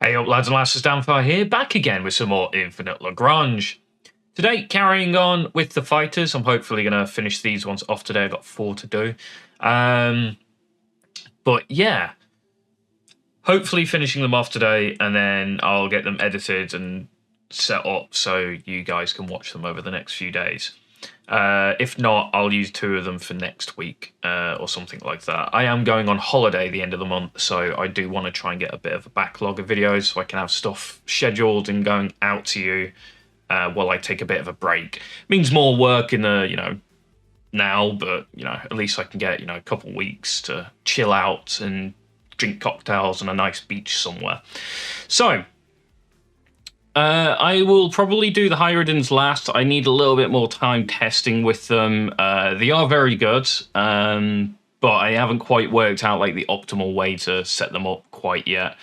Hey up lads and lasses, Damphyre here, back again with some more Infinite Lagrange. Today, carrying on with the fighters. I'm hopefully going to finish these ones off today. I've got 4 to do. But yeah, hopefully finishing them off today, and then I'll get them edited and set up so you guys can watch them over the next few days. If not, I'll use 2 of them for next week or something like that. I am going on holiday at the end of the month, so I do want to try and get a bit of a backlog of videos so I can have stuff scheduled and going out to you while I take a bit of a break. Means more work in the, now, but, at least I can get, a couple weeks to chill out and drink cocktails on a nice beach somewhere. So, I will probably do the Hierodins last. I need a little bit more time testing with them. They are very good, but I haven't quite worked out the optimal way to set them up quite yet.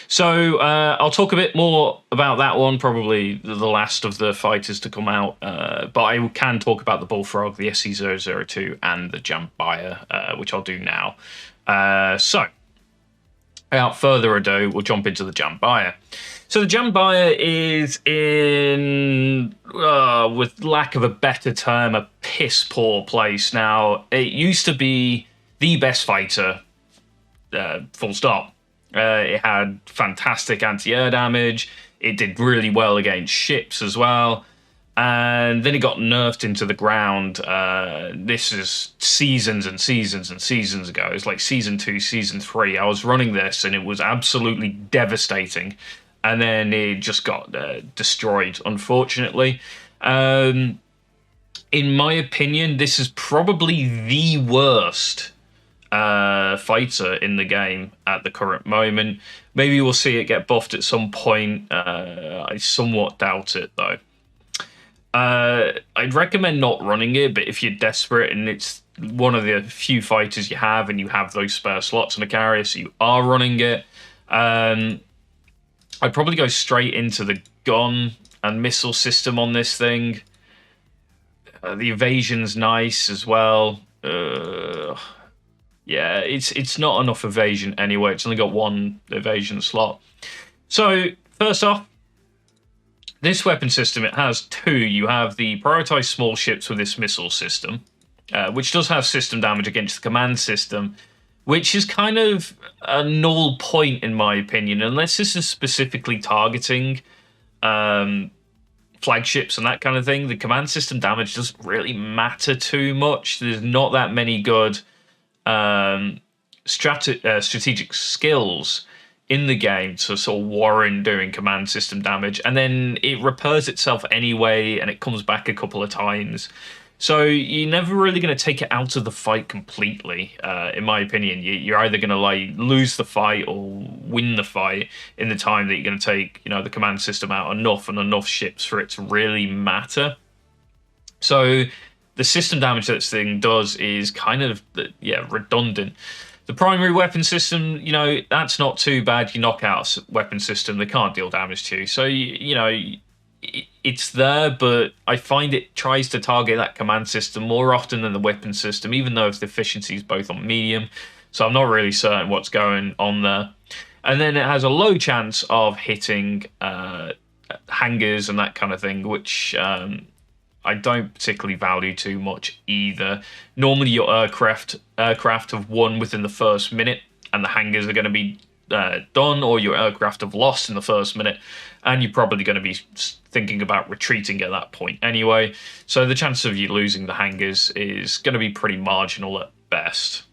So I'll talk a bit more about that one, probably the last of the fighters to come out. But I can talk about the Bullfrog, the SC002, and the Janbiya, which I'll do now. So, without further ado, we'll jump into the Janbiya. So the Janbiya is in, with lack of a better term, a piss-poor place now. It used to be the best fighter, full stop. It had fantastic anti-air damage. It did really well against ships as well. And then it got nerfed into the ground. This is seasons and seasons and seasons ago. It's like Season 2, Season 3. I was running this, and it was absolutely devastating. And then it just got destroyed, unfortunately. In my opinion, this is probably the worst fighter in the game at the current moment. Maybe we'll see it get buffed at some point. I somewhat doubt it, though. I'd recommend not running it, but if you're desperate and it's one of the few fighters you have and you have those spare slots in a carrier, so you are running it, I'd probably go straight into the gun and missile system on this thing. The evasion's nice as well. Yeah, it's not enough evasion anyway. It's only got 1 evasion slot. So, first off, this weapon system, it has 2. You have the prioritized small ships with this missile system, which does have system damage against the command system, which is kind of a null point in my opinion, unless this is specifically targeting flagships and that kind of thing. The command system damage doesn't really matter too much. There's not that many good strategic skills in the game to sort of warrant doing command system damage, and then it repairs itself anyway, and it comes back a couple of times. So you're never really going to take it out of the fight completely, in my opinion. You're either going to lose the fight or win the fight in the time that you're going to take, the command system out enough ships for it to really matter. So the system damage that this thing does is kind of, redundant. The primary weapon system, that's not too bad. You knock out a weapon system, they can't deal damage to you. So, it's there, but I find it tries to target that command system more often than the weapon system, even though its efficiency is both on medium. So I'm not really certain what's going on there. And then it has a low chance of hitting hangars and that kind of thing, which I don't particularly value too much either. Normally your aircraft have won within the first minute, and the hangars are going to be done, or your aircraft have lost in the first minute, and you're probably going to be thinking about retreating at that point anyway. So the chance of you losing the hangars is going to be pretty marginal at best.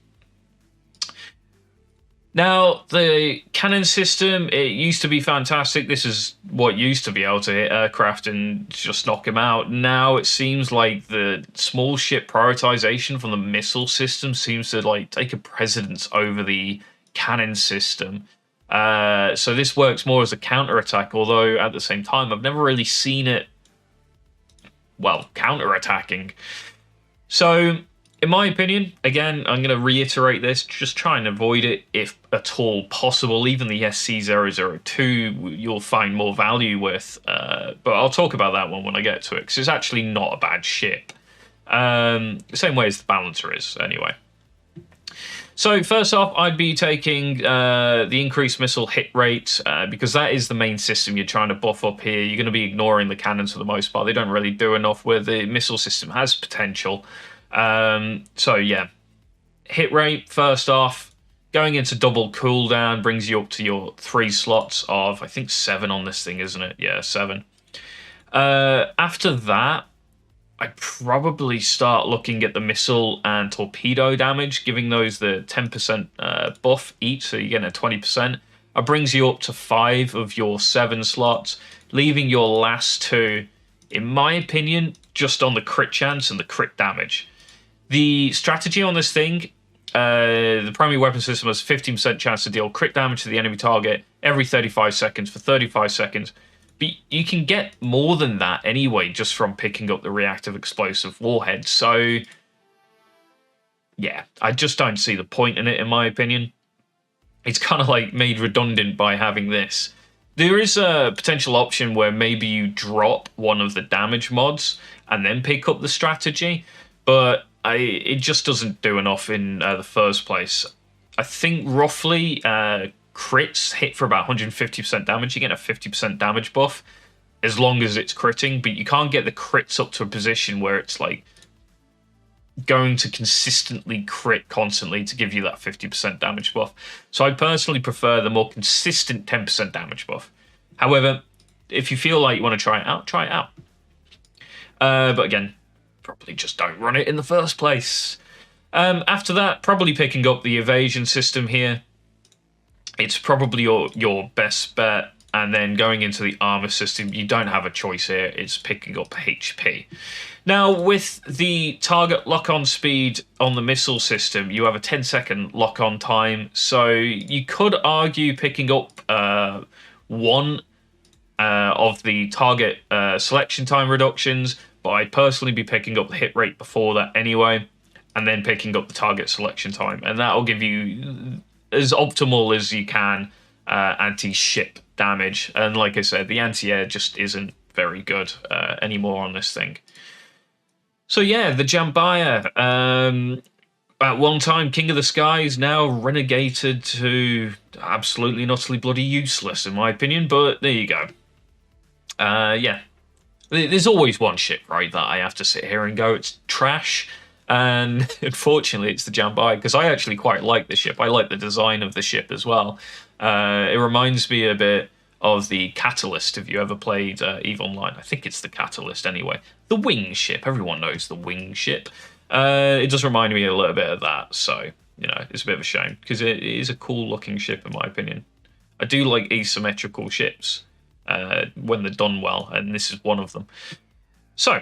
Now, the cannon system, it used to be fantastic. This is what used to be able to hit aircraft and just knock them out. Now it seems like the small ship prioritization from the missile system seems to take a precedence over the cannon system. So this works more as a counterattack, although at the same time I've never really seen it, counterattacking. So in my opinion, again, I'm going to reiterate this, just try and avoid it if at all possible. Even the SC002 you'll find more value with, but I'll talk about that one when I get to it, because it's actually not a bad ship. The same way as the Balancer is, anyway. So first off, I'd be taking the increased missile hit rate because that is the main system you're trying to buff up here. You're going to be ignoring the cannons for the most part. They don't really do enough where the missile system has potential. So yeah, hit rate first off. Going into double cooldown brings you up to your 3 slots of, I think 7 on this thing, isn't it? Yeah, 7. After that, I'd probably start looking at the missile and torpedo damage, giving those the 10% buff each, so you're getting a 20%. It brings you up to 5 of your 7 slots, leaving your last 2, in my opinion, just on the crit chance and the crit damage. The strategy on this thing, the primary weapon system has 15% chance to deal crit damage to the enemy target every 35 seconds for 35 seconds. But you can get more than that anyway, just from picking up the reactive explosive warhead. So, yeah, I just don't see the point in it, in my opinion. It's kind of like made redundant by having this. There is a potential option where maybe you drop one of the damage mods and then pick up the strategy, but it just doesn't do enough in the first place. I think roughly crits hit for about 150% damage. You get a 50% damage buff as long as it's critting, but you can't get the crits up to a position where it's like going to consistently crit constantly to give you that 50% damage buff. So I personally prefer the more consistent 10% damage buff. However, if you feel like you want to try it out, try it out. But again, probably just don't run it in the first place. After that, probably picking up the evasion system here. It's probably your best bet. And then going into the armor system, you don't have a choice here. It's picking up HP. Now, with the target lock-on speed on the missile system, you have a 10-second lock-on time. So you could argue picking up one of the target selection time reductions, but I'd personally be picking up the hit rate before that anyway, and then picking up the target selection time. And that'll give you as optimal as you can anti-ship damage. And like I said, the anti-air just isn't very good anymore on this thing. So yeah, the Janbiya, at one time King of the Skies, now renegated to absolutely and utterly bloody useless in my opinion, but there you go. Yeah, there's always one ship, right, that I have to sit here and go, it's trash. And unfortunately, it's the Janbiya, because I actually quite like the ship. I like the design of the ship as well. It reminds me a bit of the Catalyst, if you ever played EVE Online. I think it's the Catalyst anyway. The wing ship. Everyone knows the wing ship. It does remind me a little bit of that. So, you know, it's a bit of a shame, because it is a cool-looking ship, in my opinion. I do like asymmetrical ships when they're done well, and this is one of them. So,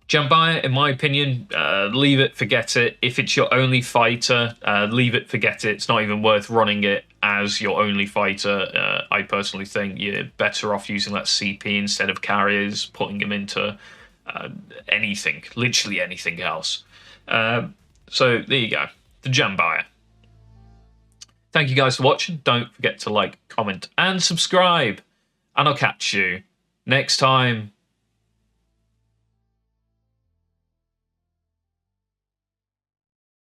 Janbiya, in my opinion, leave it, forget it. If it's your only fighter, leave it, forget it. It's not even worth running it as your only fighter. I personally think you're better off using that CP instead of carriers, putting them into anything, literally anything else. So there you go, the Janbiya. Thank you guys for watching. Don't forget to like, comment, and subscribe. And I'll catch you next time.